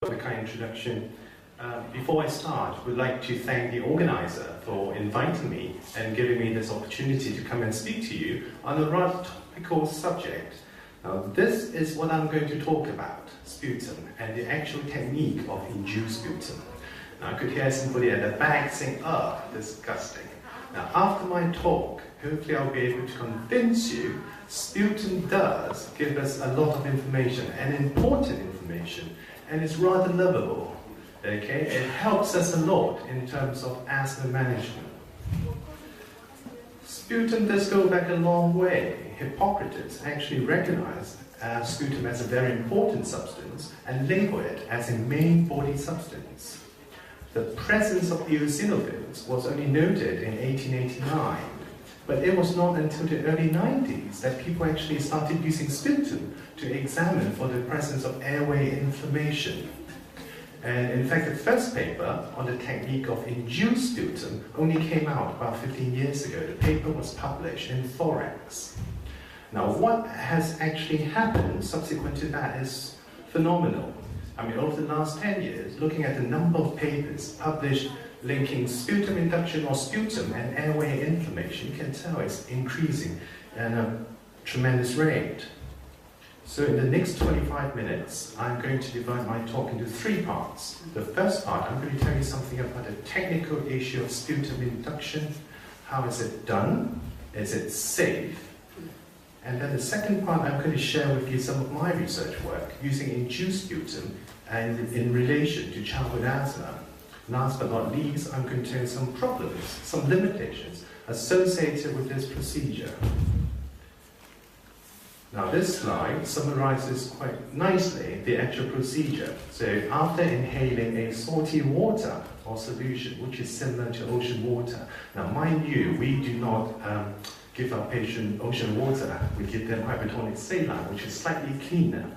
The kind introduction. Before I start, I would like to thank the organizer for inviting me and giving me this opportunity to come and speak to you on a rather topical subject. Now, this is what I'm going to talk about, sputum, and the actual technique of induced sputum. Now, I could hear somebody at the back saying, "Oh, disgusting." Now, after my talk, hopefully I'll be able to convince you sputum does give us a lot of information, and important information, and it's rather lovable. Okay? It helps us a lot in terms of asthma management. Sputum does go back a long way. Hippocrates actually recognized sputum as a very important substance and labeled it as a main body substance. The presence of eosinophils was only noted in 1889, but it was not until the early 90s that people actually started using sputum to examine for the presence of airway inflammation. And in fact, the first paper on the technique of induced sputum only came out about 15 years ago. The paper was published in Thorax. Now, what has actually happened subsequent to that is phenomenal. I mean, over the last 10 years, looking at the number of papers published linking sputum induction or sputum and airway inflammation, you can tell it's increasing at a tremendous rate. So in the next 25 minutes, I'm going to divide my talk into three parts. The first part, I'm going to tell you something about the technical issue of sputum induction. How is it done? Is it safe? And then the second part, I'm going to share with you some of my research work using induced sputum and in relation to childhood asthma. Last but not least, I'm going to tell you some problems, some limitations associated with this procedure. Now, this slide summarizes quite nicely the actual procedure. So after inhaling a salty water or solution, which is similar to ocean water. Now, mind you, we do not give our patient ocean water. We give them hypertonic saline, which is slightly cleaner.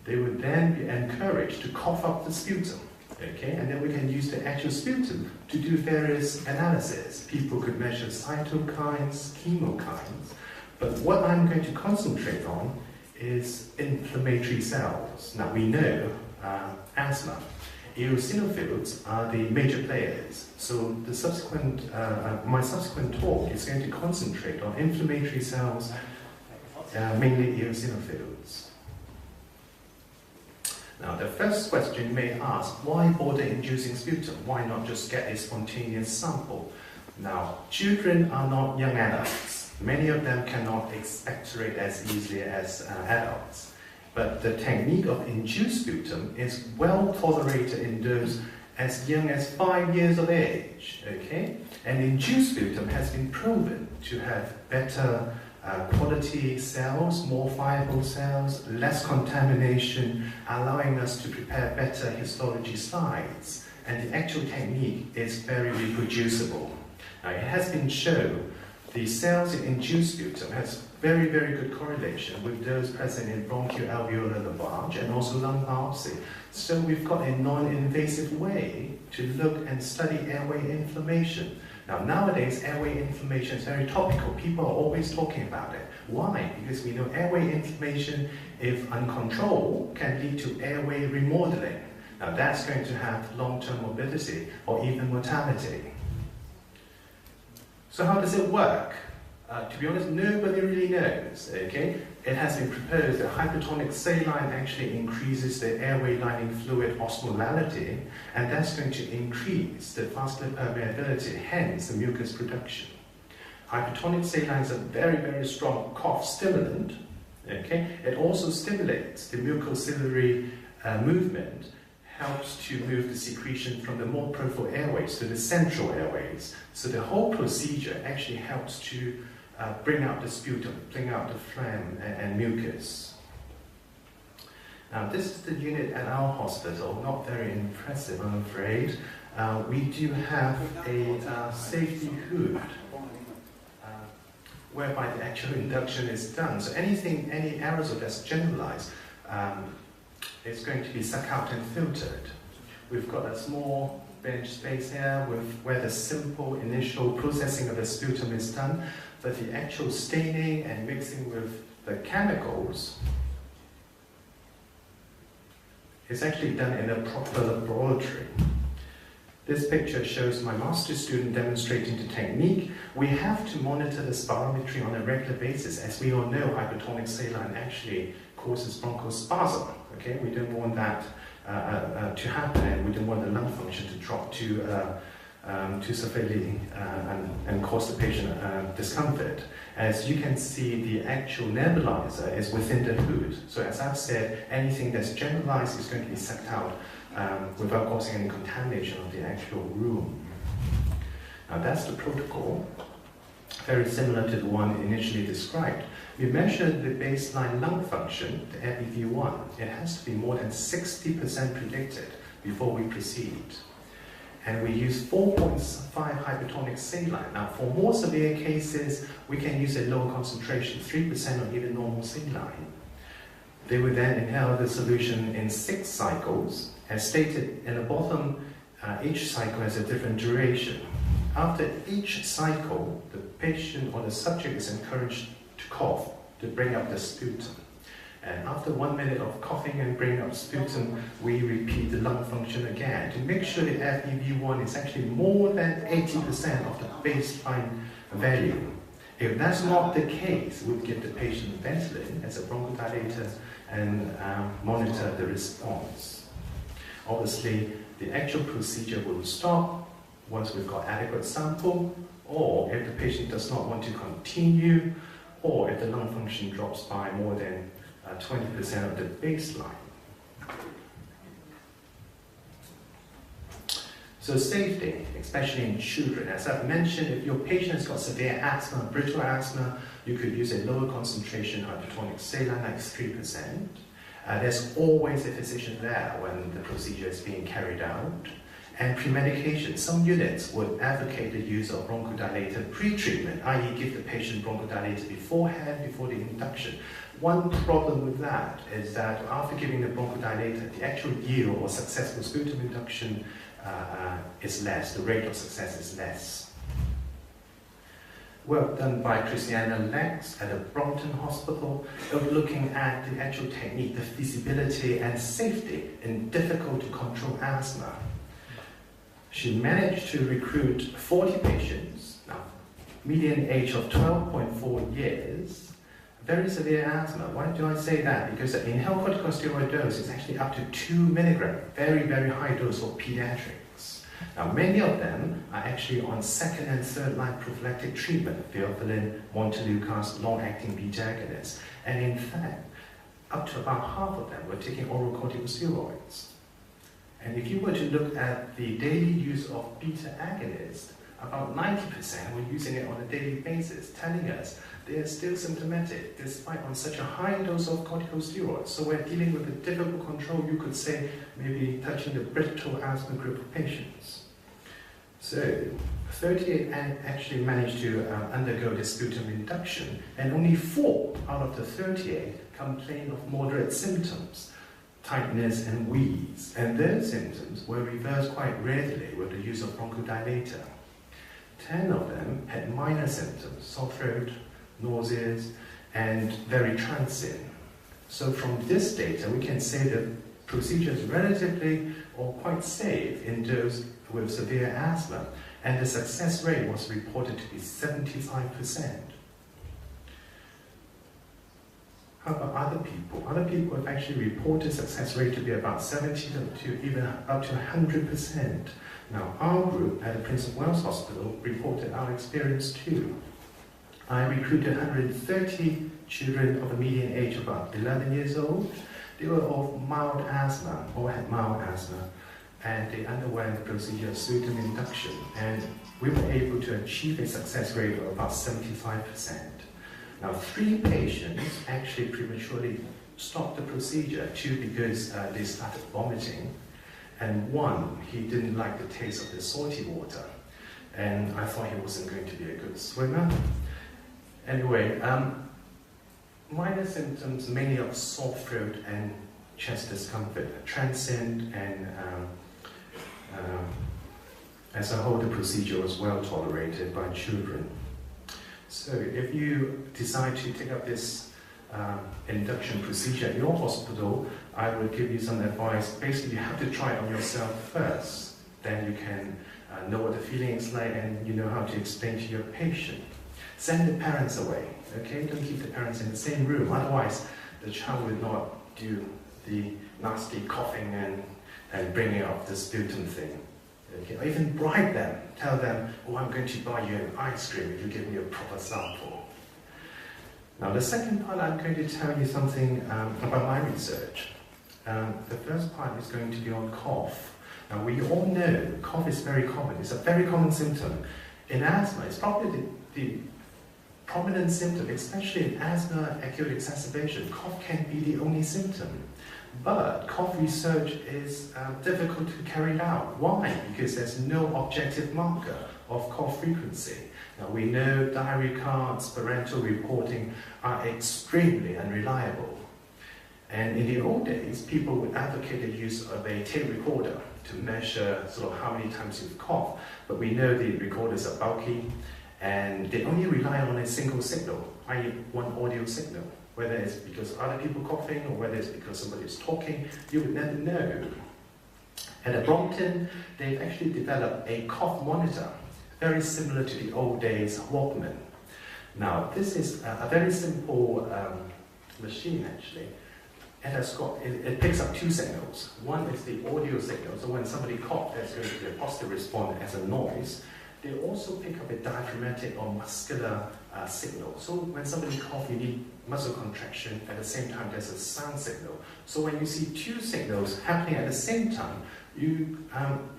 They would then be encouraged to cough up the sputum. Okay, and then we can use the actual sputum to do various analyses. People could measure cytokines, chemokines, but what I'm going to concentrate on is inflammatory cells. Now, we know asthma. Eosinophils are the major players, so the my subsequent talk is going to concentrate on inflammatory cells, mainly eosinophils. Now, the first question you may ask, why bother inducing sputum? Why not just get a spontaneous sample? Now, children are not young adults. Many of them cannot expectorate as easily as adults. But the technique of induced sputum is well tolerated in those as young as 5 years of age. Okay? And induced sputum has been proven to have better quality cells, more viable cells, less contamination, allowing us to prepare better histology slides. And the actual technique is very reproducible. Now, it has been shown the cells in induced sputum has very, very good correlation with those present in bronchoalveolar lavage and also lung biopsy. So we've got a non-invasive way to look and study airway inflammation. Now, nowadays, airway inflammation is very topical. People are always talking about it. Why? Because we know airway inflammation, if uncontrolled, can lead to airway remodeling. Now, that's going to have long-term morbidity or even mortality. So how does it work? To be honest, nobody really knows. Okay? It has been proposed that hypertonic saline actually increases the airway lining fluid osmolality, and that's going to increase the vascular permeability, hence the mucus production. Hypertonic saline is a very, very strong cough stimulant. Okay? It also stimulates the mucociliary movement, helps to move the secretion from the more peripheral airways to the central airways. So the whole procedure actually helps to bring out the sputum, bring out the phlegm and mucus. Now, this is the unit at our hospital, not very impressive, I'm afraid. We do have a safety hood whereby the actual induction is done. So any aerosol that's generalized, it's going to be sucked out and filtered. We've got a small bench space here where the simple initial processing of the sputum is done, but the actual staining and mixing with the chemicals It's actually done in a proper laboratory. This picture shows my master's student demonstrating the technique. We have to monitor the spirometry on a regular basis. As we all know, hypertonic saline actually causes bronchospasm. Okay, we don't want that to happen, and we don't want the lung function to drop too severely and cause the patient discomfort. As you can see, the actual nebulizer is within the hood. So as I've said, anything that's generalized is going to be sucked out without causing any contamination of the actual room. Now that's the protocol, very similar to the one initially described. We measured the baseline lung function, the FEV1. It has to be more than 60% predicted before we proceed. And we use 4.5 hypertonic saline. Now, for more severe cases, we can use a lower concentration, 3% or even normal saline. They would then inhale the solution in 6 cycles. As stated in the bottom, each cycle has a different duration. After each cycle, the patient or the subject is encouraged to cough to bring up the sputum. And after 1 minute of coughing and bringing up sputum, we repeat the lung function again to make sure the FEV1 is actually more than 80% of the baseline value. If that's not the case, we'd give the patient Ventolin as a bronchodilator and monitor the response. Obviously, the actual procedure will stop once we've got adequate sample, or if the patient does not want to continue, or if the lung function drops by more than 20% of the baseline. So safety, especially in children. As I've mentioned, if your patient has got severe asthma, brittle asthma, you could use a lower concentration hypertonic saline, like 3%. There's always a physician there when the procedure is being carried out. And pre-medication, some units would advocate the use of bronchodilator pre-treatment, i.e. give the patient bronchodilator beforehand, before the induction. One problem with that is that after giving the bronchodilator, the actual yield or successful sputum induction is less, the rate of success is less. Work done by Christiana Lex at the Brompton Hospital of looking at the actual technique, the feasibility and safety in difficult to control asthma. She managed to recruit 40 patients, now median age of 12.4 years, very severe asthma. Why do I say that? Because the inhaled corticosteroid dose is actually up to 2 milligrams, very, very high dose for pediatrics. Now, many of them are actually on second and third line prophylactic treatment, theophylline, montelukast, long-acting beta agonists. And in fact, up to about half of them were taking oral corticosteroids. And if you were to look at the daily use of beta agonists, about 90% were using it on a daily basis, telling us they are still symptomatic despite on such a high dose of corticosteroids. So we're dealing with a difficult control, you could say, maybe touching the brittle asthma group of patients. So 38 actually managed to undergo the sputum induction, and only 4 out of the 38 complained of moderate symptoms, tightness and wheeze, and those symptoms were reversed quite readily with the use of bronchodilator. 10 of them had minor symptoms, sore throat, nauseas, and very transient. So from this data, we can say the procedure is relatively or quite safe in those with severe asthma, and the success rate was reported to be 75%. How about other people? Other people have actually reported success rate to be about 70 to even up to 100%. Now, our group at the Prince of Wales Hospital reported our experience too. I recruited 130 children of a median age of about 11 years old. They were of mild asthma, or had mild asthma, and they underwent the procedure of sputum induction, and we were able to achieve a success rate of about 75%. Now, 3 patients actually prematurely stopped the procedure, 2 because they started vomiting, and 1, he didn't like the taste of the salty water, and I thought he wasn't going to be a good swimmer. Anyway, minor symptoms mainly of sore throat and chest discomfort, transient, and as a whole, the procedure was well tolerated by children. So if you decide to take up this induction procedure at your hospital, I would give you some advice. Basically, you have to try it on yourself first. Then you can know what the feeling is like and you know how to explain to your patient. Send the parents away, okay? Don't keep the parents in the same room. Otherwise, the child will not do the nasty coughing and bringing up the sputum thing. Okay? Or even bribe them. Tell them, oh, I'm going to buy you an ice cream if you give me a proper sample. Now, the second part, I'm going to tell you something about my research. The first part is going to be on cough. Now, we all know cough is very common. It's a very common symptom. In asthma, it's probably the prominent symptom, especially in asthma acute exacerbation. Cough can be the only symptom. But cough research is difficult to carry out. Why? Because there's no objective marker of cough frequency. Now, we know diary cards, parental reporting are extremely unreliable. And in the old days, people would advocate the use of a tape recorder to measure sort of how many times you've coughed. But we know the recorders are bulky and they only rely on a single signal, i.e. one audio signal. Whether it's because other people coughing or whether it's because somebody is talking, you would never know. At Brompton, they've actually developed a cough monitor, very similar to the old days Walkman. Now, this is a very simple machine actually. It picks up two signals. One is the audio signal, so when somebody coughs, there's going to be a positive response as a noise. They also pick up a diaphragmatic or muscular signal. So when somebody coughs, you need muscle contraction. At the same time, there's a sound signal. So when you see two signals happening at the same time, you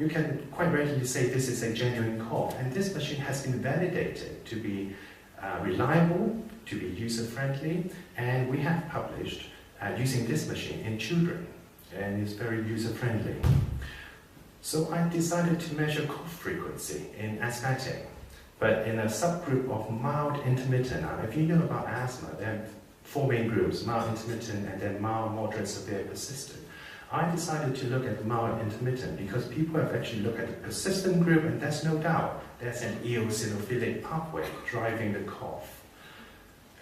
can quite readily say this is a genuine cough. And this machine has been validated to be reliable, to be user-friendly, and we have published using this machine in children, and it's very user-friendly. So I decided to measure cough frequency in asthmatic, but in a subgroup of mild intermittent. Now, if you know about asthma, there are four main groups: mild intermittent, and then mild, moderate, severe, persistent. I decided to look at mild intermittent because people have actually looked at the persistent group, and there's no doubt there's an eosinophilic pathway driving the cough.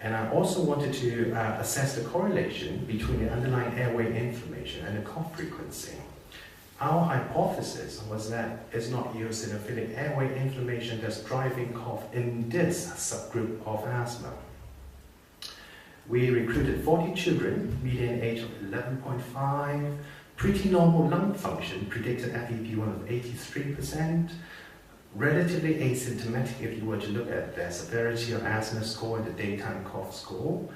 And I also wanted to assess the correlation between the underlying airway inflammation and the cough frequency. Our hypothesis was that it's not eosinophilic airway inflammation that's driving cough in this subgroup of asthma. We recruited 40 children, median age of 11.5, pretty normal lung function, predicted FEV1 of 83%, relatively asymptomatic if you were to look at the severity of asthma score and the daytime cough score.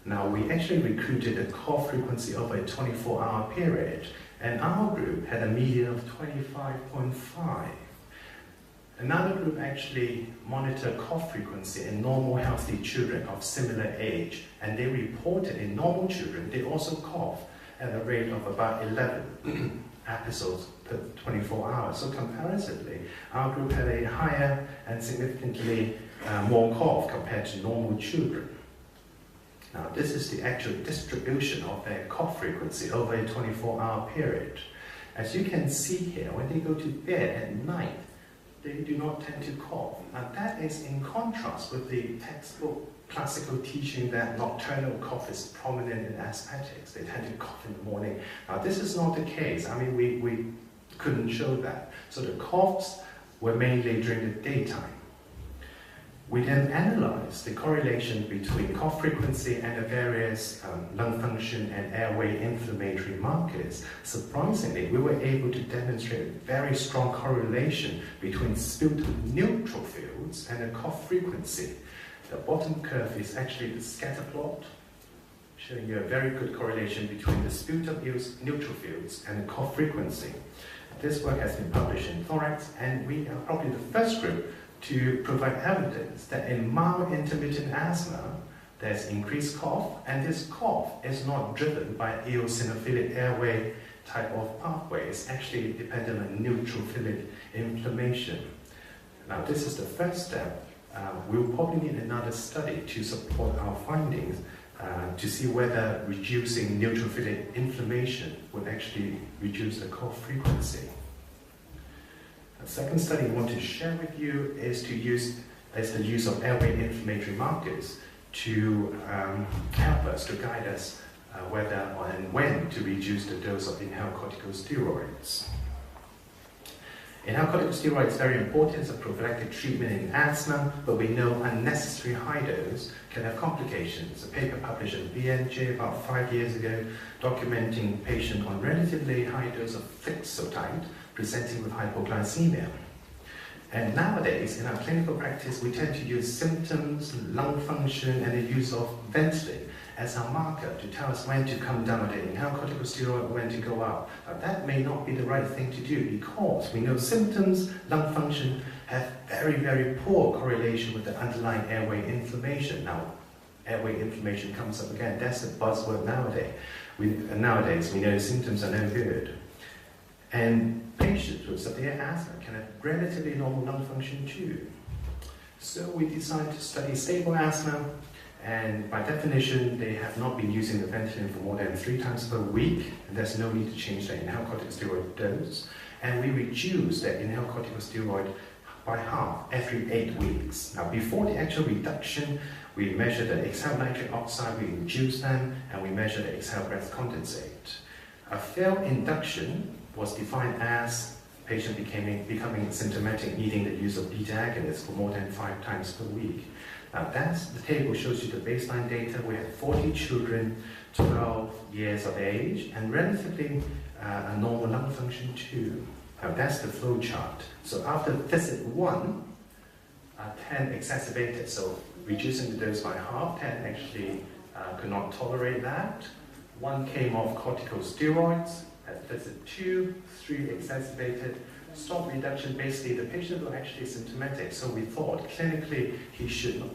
Now, we actually recruited a cough frequency over a 24-hour period, and our group had a median of 25.5. Another group actually monitored cough frequency in normal healthy children of similar age, and they reported in normal children they also cough at a rate of about 11 episodes per 24 hours. So comparatively, our group had a higher and significantly more cough compared to normal children. Now, this is the actual distribution of their cough frequency over a 24-hour period. As you can see here, when they go to bed at night, they do not tend to cough. Now, that is in contrast with the textbook classical teaching that nocturnal cough is prominent in asthmatics. They tend to cough in the morning. Now, this is not the case. I mean, we couldn't show that. So the coughs were mainly during the daytime. We then analyzed the correlation between cough frequency and the various lung function and airway inflammatory markers. Surprisingly, we were able to demonstrate a very strong correlation between sputum neutrophils and the cough frequency. The bottom curve is actually the scatter plot, showing you a very good correlation between the sputum neutrophils and the cough frequency. This work has been published in Thorax, and we are probably the first group to provide evidence that in mild intermittent asthma, there's increased cough, and this cough is not driven by eosinophilic airway type of pathway. It's actually dependent on neutrophilic inflammation. Now, this is the first step. We'll probably need another study to support our findings to see whether reducing neutrophilic inflammation would actually reduce the cough frequency. The second study I want to share with you is the use of airway inflammatory markers to help us, to guide us whether and when to reduce the dose of inhaled corticosteroids. Inhaled corticosteroids is very important as a prophylactic treatment in asthma, but we know unnecessary high dose can have complications. A paper published in BNJ about 5 years ago documenting a patient on relatively high dose of fixotide presenting with hypoglycemia. And nowadays, in our clinical practice, we tend to use symptoms, lung function, and the use of ventilating as our marker to tell us when to come down the inhaled corticosteroid, when to go up. Now, that may not be the right thing to do because we know symptoms, lung function have very, very poor correlation with the underlying airway inflammation. Now, airway inflammation comes up again. That's the buzzword nowadays. Nowadays, we know symptoms are no good. And patients with severe asthma can have relatively normal lung function too. So we decided to study stable asthma, and by definition, they have not been using the ventilator for more than 3 times per week, and there's no need to change their inhaled corticosteroid dose. And we reduce their inhaled corticosteroid by half every 8 weeks. Now, before the actual reduction, we measure the exhaled nitric oxide, we reduce them, and we measure the exhaled breath condensate. A failed induction was defined as patient becoming symptomatic, needing the use of beta agonists for more than 5 times per week. Now the table shows you the baseline data. We had 40 children, 12 years of age, and relatively a normal lung function too. Now that's the flow chart. So after visit 1, 10 exacerbated, so reducing the dose by half, 10 actually could not tolerate that. 1 came off corticosteroids. At visit 2, 3 exacerbated. Stop reduction, basically the patient was actually symptomatic, so we thought clinically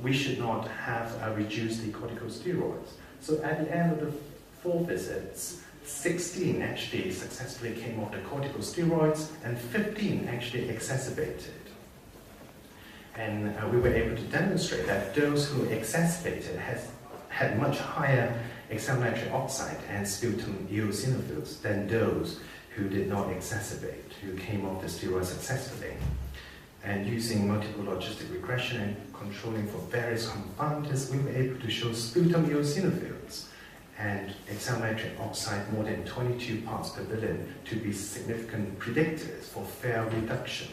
we should not have reduced the corticosteroids. So at the end of the 4 visits, 16 actually successfully came off the corticosteroids and 15 actually exacerbated. And we were able to demonstrate that those who exacerbated had much higher exhaled nitric oxide and sputum eosinophils than those who did not exacerbate, who came off the steroids successfully. And using multiple logistic regression and controlling for various confounders, we were able to show sputum eosinophils and exhaled nitric oxide more than 22 parts per billion to be significant predictors for fair reduction.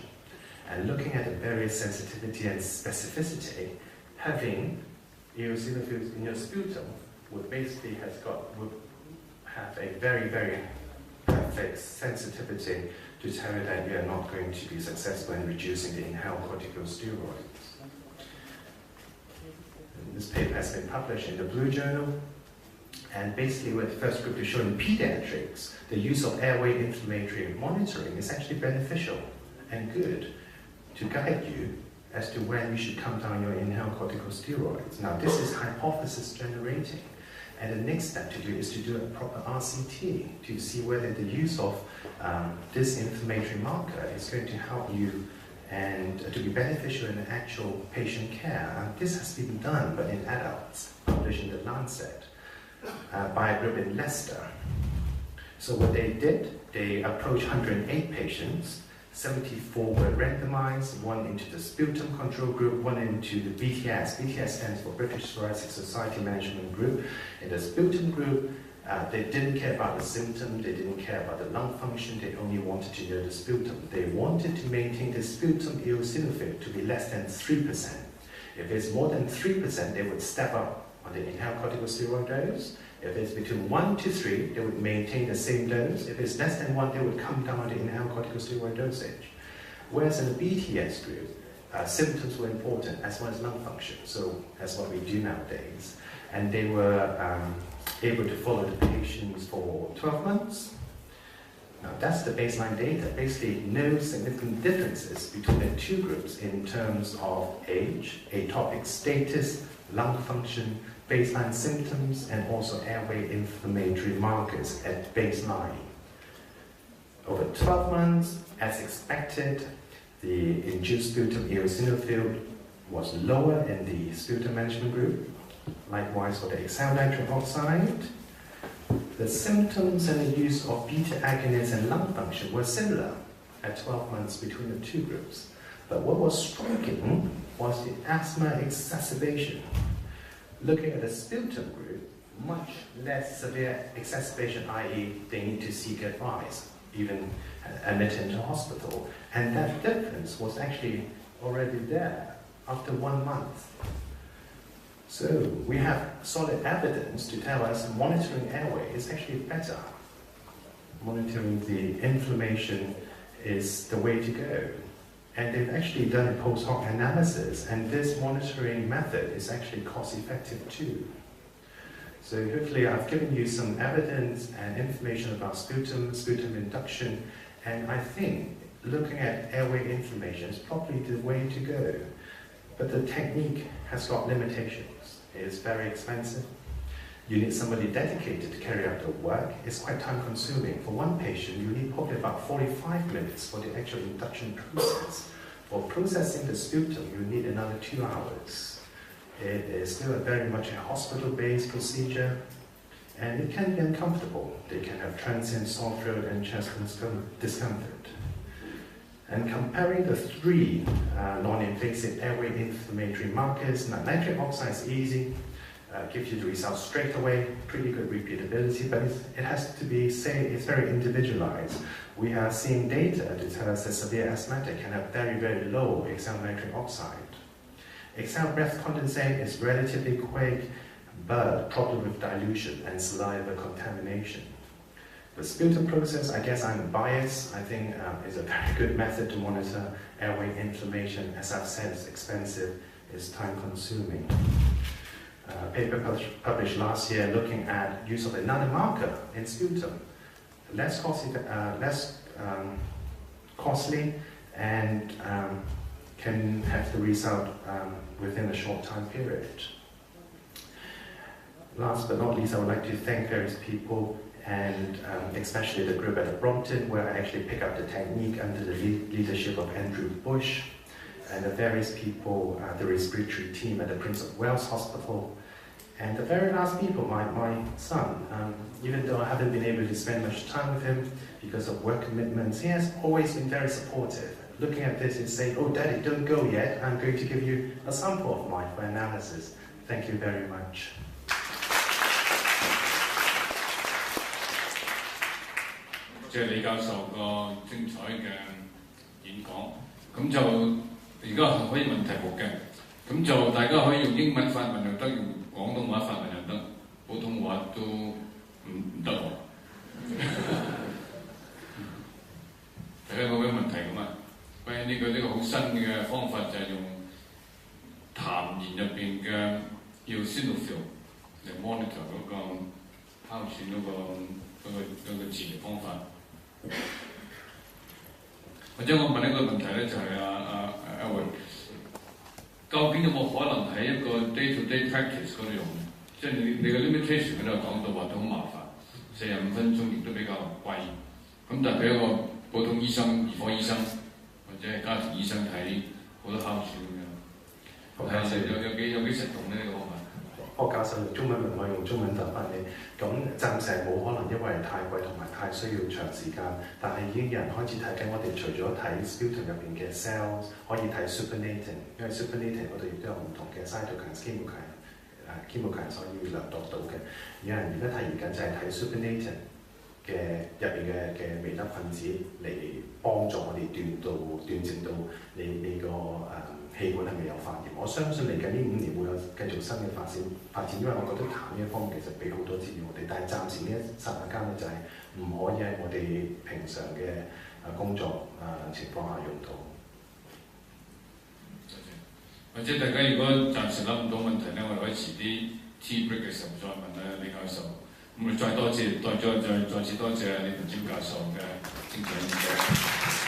And looking at the various sensitivity and specificity, having eosinophils in your sputum would have a very, very perfect sensitivity to tell you that you are not going to be successful in reducing the inhaled corticosteroids. And this paper has been published in the Blue Journal, and basically we're the first group to show in pediatrics the use of airway inflammatory monitoring is actually beneficial and good to guide you as to when you should come down your inhaled corticosteroids. Now this is hypothesis generating. And the next step to do is to do a proper RCT to see whether the use of this inflammatory marker is going to help you and to be beneficial in actual patient care. And this has been done, but in adults, published in the Lancet by a group in Leicester. So what they did, they approached 108 patients. 74 were randomized, 1 into the sputum control group, 1 into the BTS. BTS stands for British Thoracic Society Management Group. In the sputum group, they didn't care about the symptom, they didn't care about the lung function, they only wanted to know the sputum. They wanted to maintain the sputum eosinophil to be less than 3%. If it's more than 3%, they would step up on the inhaled corticosteroid dose. If it's between 1 to 3, they would maintain the same dose. If it's less than 1, they would come down on the inhaled corticosteroid dosage. Whereas in the BTS group, symptoms were important as well as lung function. So that's what we do nowadays. And they were able to follow the patients for 12 months. Now that's the baseline data. Basically, no significant differences between the 2 groups in terms of age, atopic status, lung function, baseline symptoms, and also airway inflammatory markers at baseline. Over 12 months, as expected, the induced sputum eosinophil was lower in the sputum management group. Likewise for the exhaled nitric oxide. The symptoms and the use of beta agonists and lung function were similar at 12 months between the 2 groups. But what was striking was the asthma exacerbation. Looking at the sputum group, much less severe exacerbation, i.e. they need to seek advice, even admitted into hospital. And that difference was actually already there after 1 month. So we have solid evidence to tell us monitoring airway is actually better. Monitoring the inflammation is the way to go. And they've actually done a post hoc analysis, and this monitoring method is actually cost effective too. So hopefully I've given you some evidence and information about sputum induction, and I think looking at airway inflammation is probably the way to go. But the technique has got limitations. It's very expensive. You need somebody dedicated to carry out the work. It's quite time consuming. For one patient, you need probably about 45 minutes for the actual induction process. For processing the sputum, you need another 2 hours. It is still very much a hospital-based procedure, and it can be uncomfortable. They can have transient sore throat and chest discomfort. And comparing the 3 non-invasive airway inflammatory markers, nitric oxide is easy, gives you the results straight away, pretty good repeatability, but it has to be, it's very individualized. We are seeing data to tell us that severe asthmatic can have very, very low exhaled nitric oxide. Exhaled breath condensate is relatively quick, but problem with dilution and saliva contamination. The sputum process, I guess I'm biased, I think is a very good method to monitor airway inflammation. As I've said, it's expensive, it's time consuming. Paper published last year looking at use of another marker in sputum. Less costly and can have the result within a short time period. Last but not least, I would like to thank various people, and especially the group at Brompton, where I actually picked up the technique under the leadership of Andrew Bush, and the various people, the respiratory team at the Prince of Wales Hospital, and the very last people, my son. Even though I haven't been able to spend much time with him because of work commitments, he has always been very supportive. Looking at this and saying, "Oh, Daddy, don't go yet. I'm going to give you a sample of mine for analysis." Thank you very much. 謝李教授個精彩嘅演講，咁就而家可以問題目嘅，咁就大家可以用英文發問又得，用廣東話發問又得，普通話都唔得喎。大家有咩問題咁啊？關於呢個好新嘅方法就係用痰言入邊嘅eosinophil嚟 monitor 嗰個哮喘嗰個治療方法。或者我問一個問題咧，就係阿榮，究竟有冇可能喺一個 day-to-day practice 嗰度用？即係你嘅 limitation 嗰度講到話都好麻煩，45分鐘亦都比較貴。咁但係俾一個普通醫生、兒科醫生或者係家庭醫生睇好多哮喘咁樣，有幾實用咧呢個方法？柯教授用中文問我，用中文答翻你。咁暫時係冇可能，因為太貴同埋太需要長時間。但係已經有人開始睇緊，我哋除咗睇 sputum 入邊嘅 cells， 可以睇 supernatant， 因為 supernatant 嗰度亦都有唔同嘅 cytokines、chemokines 可以量度到嘅。有人而家提緊就係睇 supernatant 嘅入邊嘅微粒分子嚟幫助我哋斷症到你個氣管係咪有發炎？我相信嚟緊呢5年會有繼續新嘅發展，因為我覺得痰呢一方面其實俾好多資料我哋，但係暫時呢一剎那間咧就係唔可以喺我哋平常嘅工作情況下用到。或者大家如果暫時諗唔到問題咧，我哋可以遲啲 tea break 嘅時候再問李教授。咁我哋再次多謝李民瞻教授嘅精彩演講。